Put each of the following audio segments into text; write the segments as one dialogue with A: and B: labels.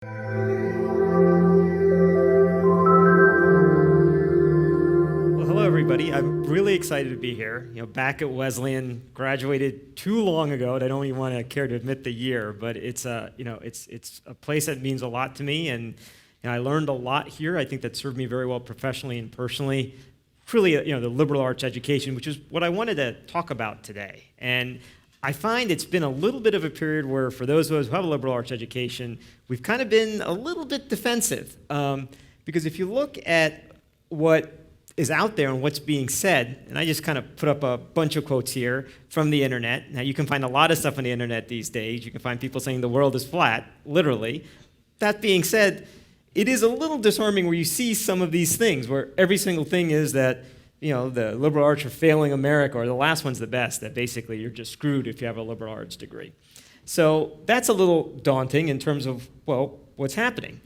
A: Well, hello everybody. I'm really excited to be here. Back at Wesleyan, graduated too long ago, and I don't even want to care to admit the year, but it's it's a place that means a lot to me, and I learned a lot here. I think that served me very well professionally and personally. Really, the liberal arts education, which is what I wanted to talk about today. And I find it's been a little bit of a period where, for those of us who have a liberal arts education, we've kind of been a little bit defensive. Because if you look at what is out there and what's being said, and I just kind of put up a bunch of quotes here from the internet. Now, you can find a lot of stuff on the internet these days. You can find people saying the world is flat, literally. That being said, it is a little disarming where you see some of these things, where every single thing is that the liberal arts are failing America, or the last one's the best, that basically you're just screwed if you have a liberal arts degree. So that's a little daunting in terms of, well, what's happening.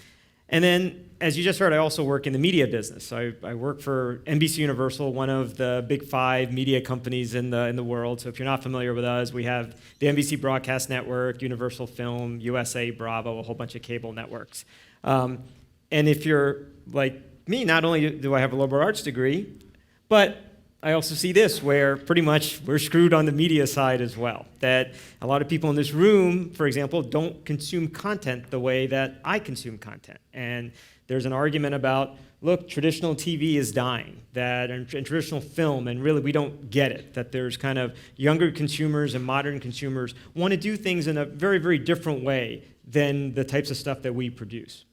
A: And then, as you just heard, I also work in the media business. So I work for NBC Universal, one of the big 5 media companies in the world. So if you're not familiar with us, we have the NBC Broadcast Network, Universal Film, USA, Bravo, a whole bunch of cable networks. And if you're like me, not only do I have a liberal arts degree, but I also see this, where pretty much we're screwed on the media side as well. That a lot of people in this room, for example, don't consume content the way that I consume content. And there's an argument about, look, traditional TV is dying, and traditional film, and really we don't get it, that there's kind of younger consumers and modern consumers want to do things in a very, very different way than the types of stuff that we produce.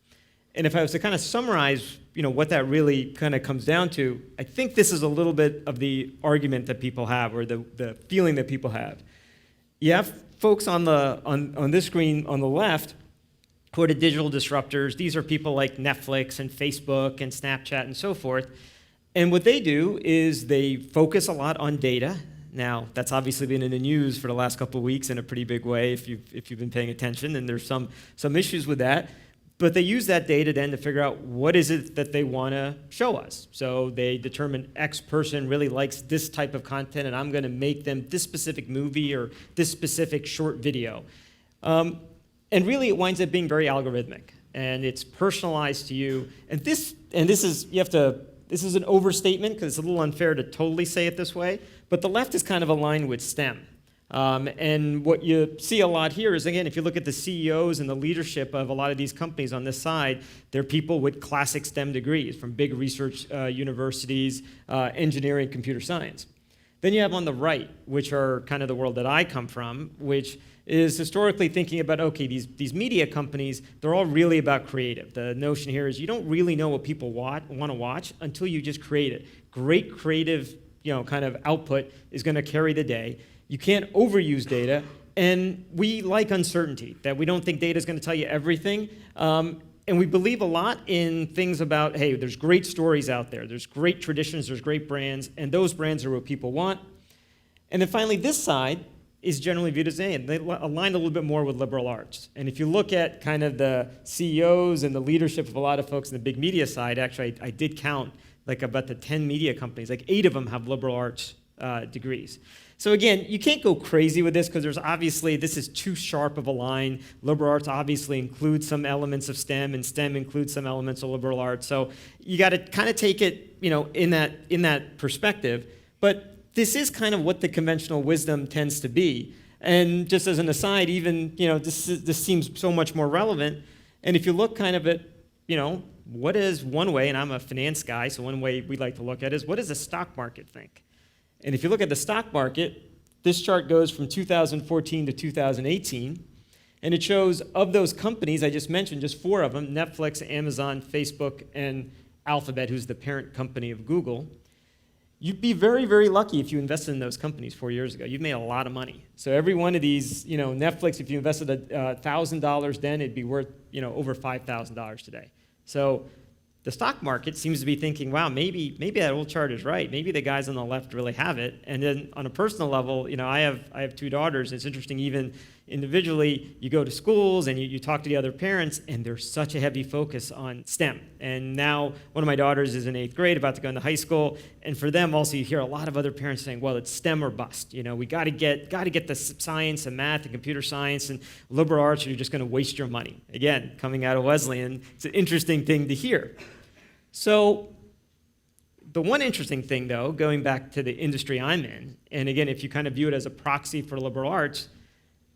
A: And if I was to kind of summarize, what that really kind of comes down to, I think this is a little bit of the argument that people have, or the feeling that people have. You have folks on this screen on the left who are the digital disruptors. These are people like Netflix and Facebook and Snapchat and so forth. And what they do is they focus a lot on data. Now, that's obviously been in the news for the last couple of weeks in a pretty big way if you've been paying attention, and there's some issues with that. But they use that data then to figure out what is it that they want to show us. So they determine X person really likes this type of content, and I'm going to make them this specific movie or this specific short video. And really, it winds up being very algorithmic, and it's personalized to you. And this is an overstatement because it's a little unfair to totally say it this way. But the left is kind of aligned with STEM. And what you see a lot here is, again, if you look at the CEOs and the leadership of a lot of these companies on this side, they're people with classic STEM degrees from big research universities, engineering, computer science. Then you have on the right, which are kind of the world that I come from, which is historically thinking about, okay, these media companies, they're all really about creative. The notion here is you don't really know what people want to watch until you just create it. Great creative, kind of output is going to carry the day. You can't overuse data, and we like uncertainty, that we don't think data is going to tell you everything. And we believe a lot in things about, hey, there's great stories out there, there's great traditions, there's great brands, and those brands are what people want. And then finally, this side is generally viewed as, hey, they align a little bit more with liberal arts. And if you look at kind of the CEOs and the leadership of a lot of folks in the big media side, actually, I did count like about the 10 media companies, like 8 of them have liberal arts degrees. So again, you can't go crazy with this because this is too sharp of a line. Liberal arts obviously includes some elements of STEM, and STEM includes some elements of liberal arts. So you got to kind of take it, in that perspective. But this is kind of what the conventional wisdom tends to be. And just as an aside, even this seems so much more relevant. And if you look kind of at, what is one way, and I'm a finance guy, so one way we like to look at is, what does the stock market think? And if you look at the stock market, this chart goes from 2014 to 2018, and it shows of those companies I just mentioned, just 4 of them, Netflix, Amazon, Facebook, and Alphabet, who's the parent company of Google. You'd be very, very lucky if you invested in those companies 4 years ago. You've made a lot of money. So every one of these, Netflix, if you invested $1,000 then, it'd be worth, over $5,000 today. So the stock market seems to be thinking, wow, maybe that old chart is right. Maybe the guys on the left really have it. And then on a personal level, I have 2 daughters. It's interesting, even Individually, you go to schools and you talk to the other parents, and there's such a heavy focus on STEM. And now one of my daughters is in 8th grade, about to go into high school, and for them also you hear a lot of other parents saying, well, it's STEM or bust. We got to get the science and math and computer science and liberal arts, or you're just going to waste your money. Again, coming out of Wesleyan, it's an interesting thing to hear. So the one interesting thing, though, going back to the industry I'm in, and again, if you kind of view it as a proxy for liberal arts,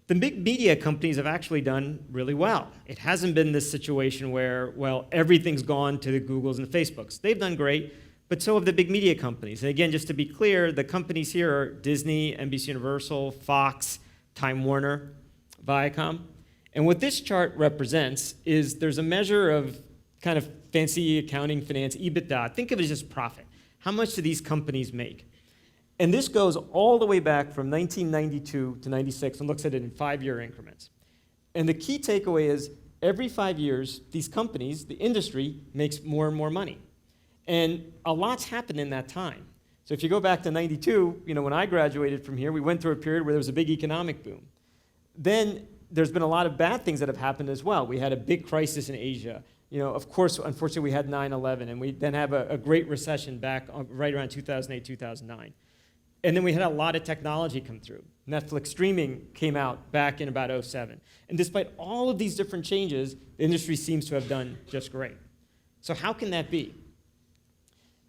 A: the big media companies have actually done really well. It hasn't been this situation where, well, everything's gone to the Googles and the Facebooks. They've done great, but so have the big media companies. And again, just to be clear, the companies here are Disney, NBC Universal, Fox, Time Warner, Viacom. And what this chart represents is there's a measure of kind of fancy accounting, finance, EBITDA. Think of it as just profit. How much do these companies make? And this goes all the way back from 1992 to 96 and looks at it in 5-year increments. And the key takeaway is every 5 years, these companies, the industry, makes more and more money. And a lot's happened in that time. So if you go back to 92, when I graduated from here, we went through a period where there was a big economic boom. Then there's been a lot of bad things that have happened as well. We had a big crisis in Asia. Of course, unfortunately, we had 9/11, and we then have a great recession back right around 2008, 2009. And then we had a lot of technology come through. Netflix streaming came out back in about 2007. And despite all of these different changes, the industry seems to have done just great. So how can that be?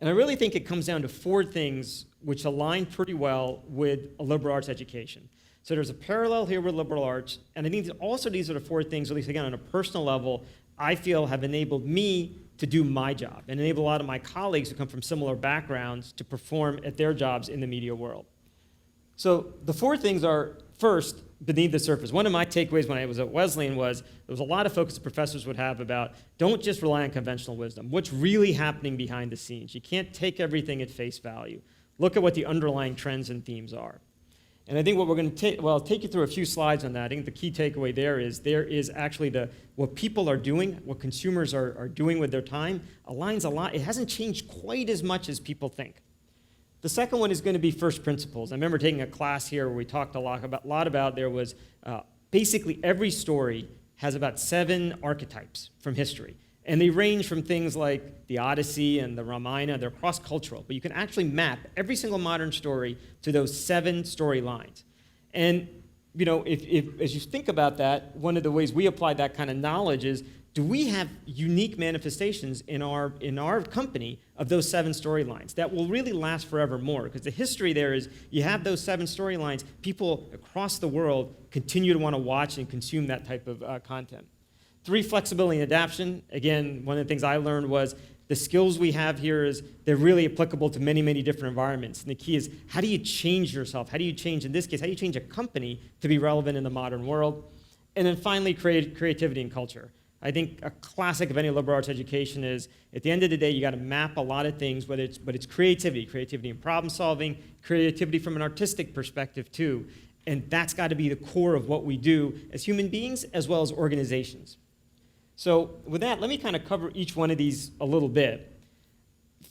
A: And I really think it comes down to 4 things which align pretty well with a liberal arts education. So there's a parallel here with liberal arts, and I think also these are the 4 things, at least again on a personal level, I feel have enabled me to do my job and enable a lot of my colleagues who come from similar backgrounds to perform at their jobs in the media world. So the 4 things are, first, beneath the surface. One of my takeaways when I was at Wesleyan was there was a lot of focus the professors would have about don't just rely on conventional wisdom. What's really happening behind the scenes? You can't take everything at face value. Look at what the underlying trends and themes are. And I think what we're going to take, well, I'll take you through a few slides on that. I think the key takeaway there is actually what people are doing, what consumers are doing with their time aligns a lot. It hasn't changed quite as much as people think. The second one is going to be first principles. I remember taking a class here where we talked a lot about there was basically every story has about 7 archetypes from history. And they range from things like the Odyssey and the Ramayana. They're cross-cultural, but you can actually map every single modern story to those 7 storylines. And if as you think about that, one of the ways we apply that kind of knowledge is, do we have unique manifestations in our company of those 7 storylines that will really last forevermore? Because the history there is you have those 7 storylines, people across the world continue to want to watch and consume that type of content. 3, flexibility and adaptation. Again, one of the things I learned was the skills we have here is they're really applicable to many, many different environments. And the key is, how do you change yourself? How do you change, in this case, how do you change a company to be relevant in the modern world? And then finally, creativity and culture. I think a classic of any liberal arts education is, at the end of the day, you got to map a lot of things, but it's creativity in problem solving, creativity from an artistic perspective too. And that's got to be the core of what we do as human beings as well as organizations. So with that, let me kind of cover each one of these a little bit.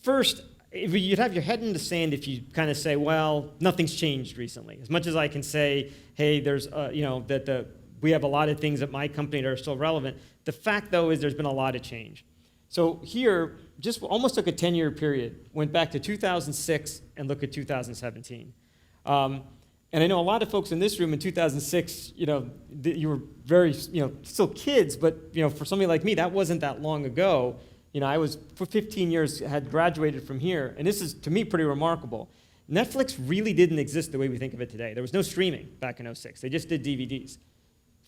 A: First, you'd have your head in the sand if you kind of say, well, nothing's changed recently. As much as I can say, hey, there's, we have a lot of things at my company that are still relevant. The fact, though, is there's been a lot of change. So here, just almost took a 10-year period, went back to 2006 and look at 2017. And I know a lot of folks in this room in 2006, you were very, still kids, but, for somebody like me, that wasn't that long ago. I was, for 15 years, had graduated from here, and this is, to me, pretty remarkable. Netflix really didn't exist the way we think of it today. There was no streaming back in 2006. They just did DVDs.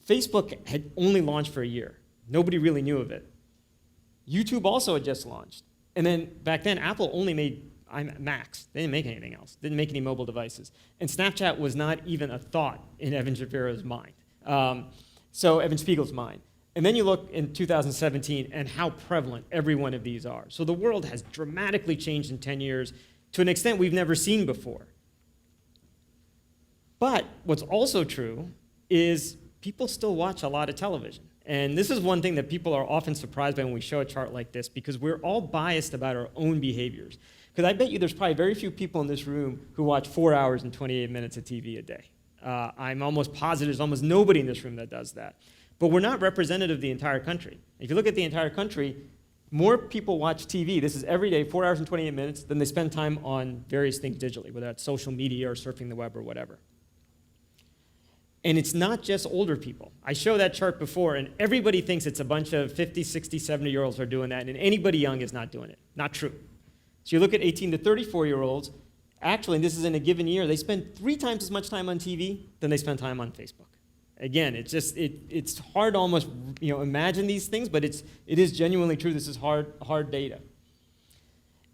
A: Facebook had only launched for a year. Nobody really knew of it. YouTube also had just launched. And then, back then, Apple only made Macs. They didn't make anything else. Didn't make any mobile devices. And Snapchat was not even a thought in Evan Shapiro's mind. So Evan Spiegel's mind. And then you look in 2017 and how prevalent every one of these are. So the world has dramatically changed in 10 years to an extent we've never seen before. But what's also true is people still watch a lot of television. And this is one thing that people are often surprised by when we show a chart like this, because we're all biased about our own behaviors. Because I bet you there's probably very few people in this room who watch 4 hours and 28 minutes of TV a day. I'm almost positive there's almost nobody in this room that does that. But we're not representative of the entire country. If you look at the entire country, more people watch TV, this is every day, 4 hours and 28 minutes, than they spend time on various things digitally, whether that's social media or surfing the web or whatever. And it's not just older people. I showed that chart before, and everybody thinks it's a bunch of 50, 60, 70-year-olds are doing that, and anybody young is not doing it. Not true. So you look at 18 to 34-year-olds, actually, and this is in a given year, they spend 3 times as much time on TV than they spend time on Facebook. Again, it's hard to almost imagine these things, but it is genuinely true. This is hard data.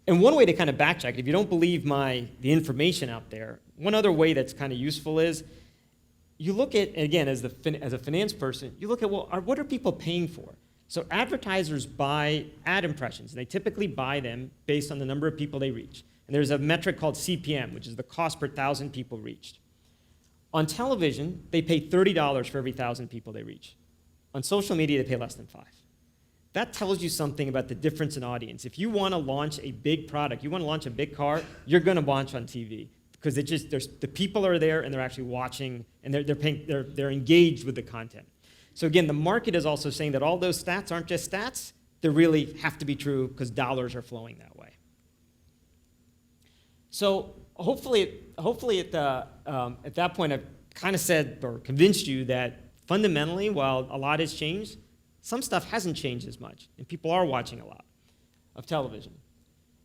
A: And one way to kind of backcheck, if you don't believe the information out there, one other way that's kind of useful is you look at, again, as a finance person, you look at, well, what are people paying for? So advertisers buy ad impressions, and they typically buy them based on the number of people they reach. And there's a metric called CPM, which is the cost per 1,000 people reached. On television, they pay $30 for every 1,000 people they reach. On social media, they pay less than $5. That tells you something about the difference in audience. If you want to launch a big product, you want to launch a big car, you're going to launch on TV. Because the people are there and they're actually watching and they're engaged with the content. So again, the market is also saying that all those stats aren't just stats, they really have to be true because dollars are flowing that way. So hopefully at that point I've kind of said or convinced you that fundamentally, while a lot has changed, some stuff hasn't changed as much, and people are watching a lot of television.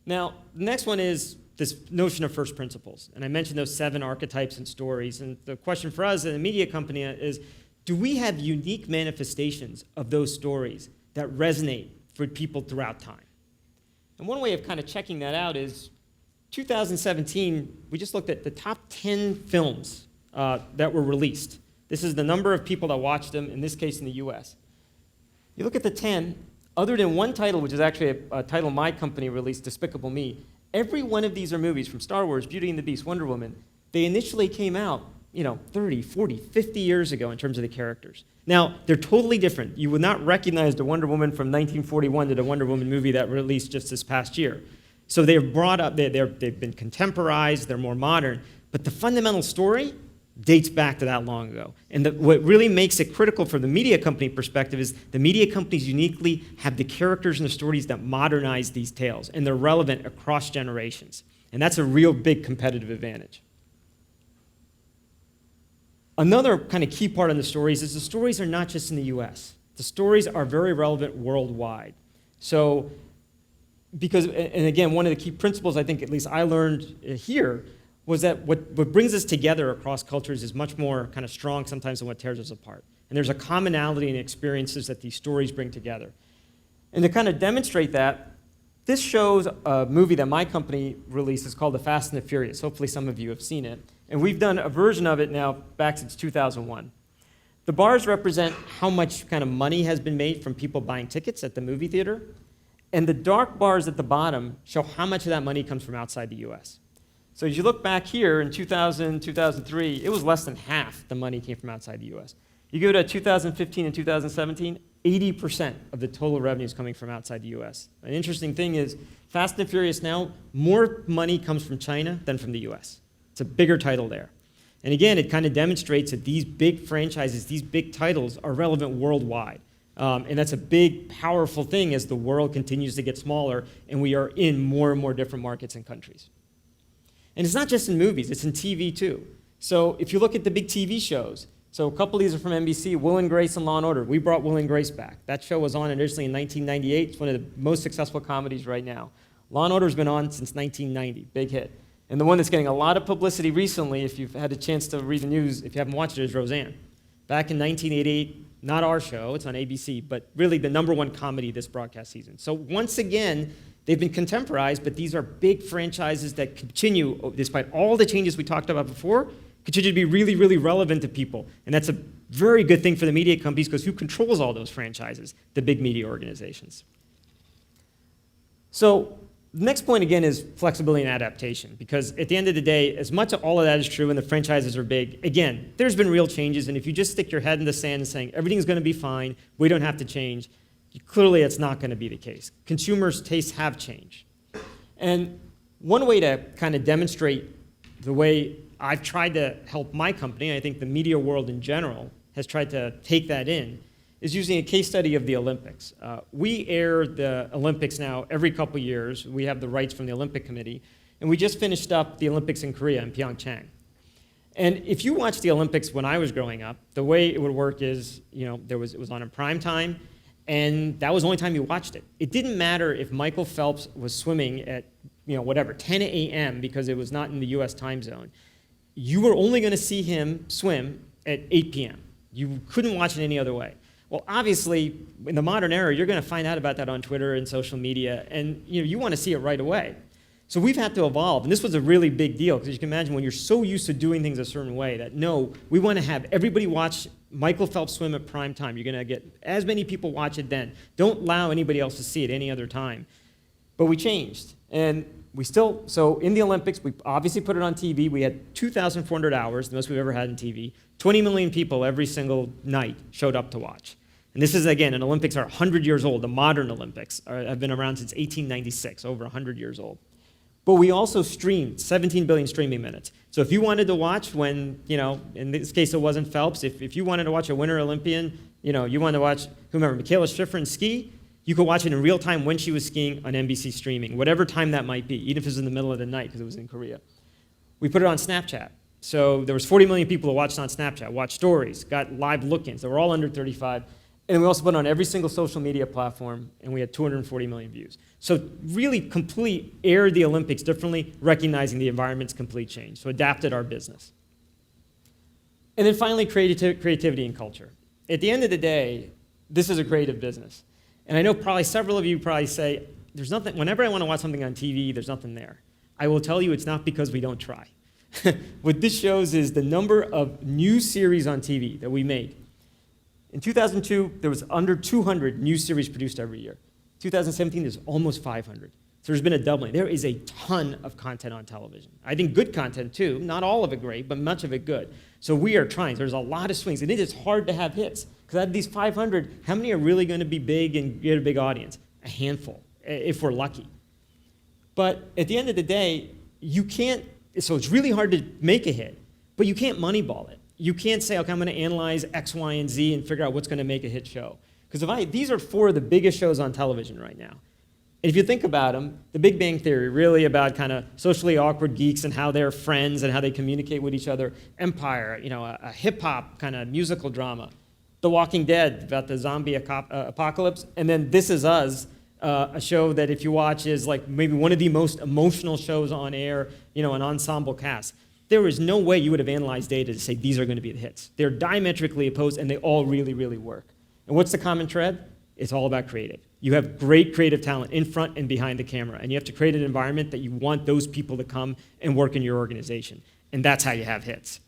A: Now, the next one is this notion of first principles. And I mentioned those 7 archetypes and stories. And the question for us in a media company is, do we have unique manifestations of those stories that resonate for people throughout time? And one way of kind of checking that out is 2017, we just looked at the top 10 films that were released. This is the number of people that watched them, in this case in the US. You look at the 10, other than one title, which is actually a title my company released, Despicable Me, every one of these are movies from Star Wars, Beauty and the Beast, Wonder Woman. They initially came out 30, 40, 50 years ago in terms of the characters. Now, they're totally different. You would not recognize the Wonder Woman from 1941 to the Wonder Woman movie that released just this past year. So they're brought up, they've been contemporized, they're more modern, but the fundamental story dates back to that long ago. And what really makes it critical from the media company perspective is the media companies uniquely have the characters and the stories that modernize these tales, and they're relevant across generations. And that's a real big competitive advantage. Another kind of key part of the stories is the stories are not just in the US. The stories are very relevant worldwide. So, and again, one of the key principles I think at least I learned here was that what brings us together across cultures is much more kind of strong sometimes than what tears us apart. And there's a commonality in experiences that these stories bring together. And to kind of demonstrate that, this shows a movie that my company released. It's called The Fast and the Furious. Hopefully some of you have seen it. And we've done a version of it now back since 2001. The bars represent how much kind of money has been made from people buying tickets at the movie theater. And the dark bars at the bottom show how much of that money comes from outside the US. So as you look back here in 2000, 2003, it was less than half the money came from outside the US. You go to 2015 and 2017, 80% of the total revenue is coming from outside the US. An interesting thing is, Fast and Furious now, more money comes from China than from the US. It's a bigger title there. And again, it kind of demonstrates that these big franchises, these big titles are relevant worldwide. And that's a big, powerful thing as the world continues to get smaller and we are in more and more different markets and countries. And it's not just in movies, it's in TV too. So if you look at the big TV shows, so a couple of these are from NBC, Will and Grace and Law and Order. We brought Will and Grace back. That show was on originally in 1998. It's one of the most successful comedies right now. Law and Order's been on since 1990, big hit. And the one that's getting a lot of publicity recently, if you've had a chance to read the news, if you haven't watched it, is Roseanne. Back in 1988, not our show, it's on ABC, but really the #1 comedy this broadcast season. So once again, they've been contemporized, but these are big franchises that continue, despite all the changes we talked about before, continue to be really, really relevant to people. And that's a very good thing for the media companies because who controls all those franchises? The big media organizations. So the next point, again, is flexibility and adaptation. Because at the end of the day, as much of all of that is true and the franchises are big, again, there's been real changes. And if you just stick your head in the sand and saying, everything's going to be fine, we don't have to change, clearly it's not going to be the case. Consumers' tastes have changed. And one way to kind of demonstrate the way I've tried to help my company, and I think the media world in general has tried to take that in, is using a case study of the Olympics. We air the Olympics now every couple years. We have the rights from the Olympic Committee, and we just finished up the Olympics in Korea, in Pyeongchang. And if you watched the Olympics when I was growing up, the way it would work is, it was on in prime time, and that was the only time you watched it. It didn't matter if Michael Phelps was swimming at, 10 a.m. because it was not in the US time zone. You were only going to see him swim at 8 p.m. You couldn't watch it any other way. Well, obviously, in the modern era, you're going to find out about that on Twitter and social media, and you want to see it right away. So we've had to evolve, and this was a really big deal, because you can imagine when you're so used to doing things a certain way that, no, we want to have everybody watch Michael Phelps swim at prime time. You're going to get as many people watch it then. Don't allow anybody else to see it any other time. But we changed, and so in the Olympics, we obviously put it on TV. We had 2,400 hours, the most we've ever had in TV. 20 million people every single night showed up to watch. And this is, again, and Olympics are 100 years old. The modern Olympics have been around since 1896, over 100 years old. But we also streamed 17 billion streaming minutes. So if you wanted to watch when, in this case it wasn't Phelps, if you wanted to watch a Winter Olympian, you wanted to watch, Michaela Schifrin ski, you could watch it in real time when she was skiing on NBC streaming, whatever time that might be, even if it was in the middle of the night because it was in Korea. We put it on Snapchat. So there was 40 million people who watched on Snapchat, watched stories, got live look-ins. They were all under 35. And we also put it on every single social media platform, and we had 240 million views. So really aired the Olympics differently, recognizing the environment's complete change. So adapted our business. And then finally, creativity and culture. At the end of the day, this is a creative business. And I know probably several of you probably say, there's nothing, whenever I want to watch something on TV, there's nothing there. I will tell you it's not because we don't try. What this shows is the number of new series on TV that we made. In 2002, there was under 200 new series produced every year. 2017, there's almost 500. So there's been a doubling. There is a ton of content on television. I think good content too, not all of it great, but much of it good. So we are trying. There's a lot of swings, and it is hard to have hits. Because out of these 500, how many are really going to be big and get a big audience? A handful, if we're lucky. But at the end of the day, you can't, so it's really hard to make a hit, but you can't moneyball it. You can't say, okay, I'm going to analyze X, Y, and Z and figure out what's going to make a hit show. Because these are 4 of the biggest shows on television right now. And if you think about them, The Big Bang Theory, really about kind of socially awkward geeks and how they're friends and how they communicate with each other. Empire, a hip-hop kind of musical drama. The Walking Dead, about the zombie apocalypse. And then This Is Us, a show that if you watch is like maybe one of the most emotional shows on air, an ensemble cast. There is no way you would have analyzed data to say these are going to be the hits. They're diametrically opposed, and they all really, really work. And what's the common thread? It's all about creative. You have great creative talent in front and behind the camera, and you have to create an environment that you want those people to come and work in your organization. And that's how you have hits.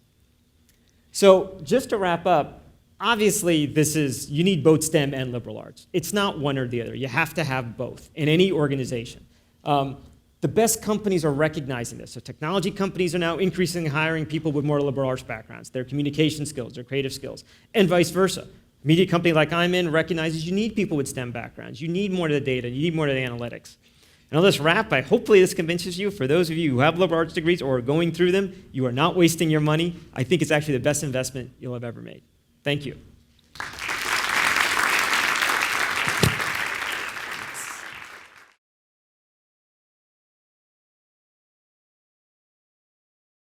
A: So just to wrap up, obviously you need both STEM and liberal arts. It's not one or the other. You have to have both in any organization. The best companies are recognizing this. So technology companies are now increasingly hiring people with more liberal arts backgrounds, their communication skills, their creative skills, and vice versa. A media company like I'm in recognizes you need people with STEM backgrounds. You need more of the data. You need more of the analytics. And I'll just wrap by hopefully this convinces you, for those of you who have liberal arts degrees or are going through them, you are not wasting your money. I think it's actually the best investment you'll have ever made. Thank you.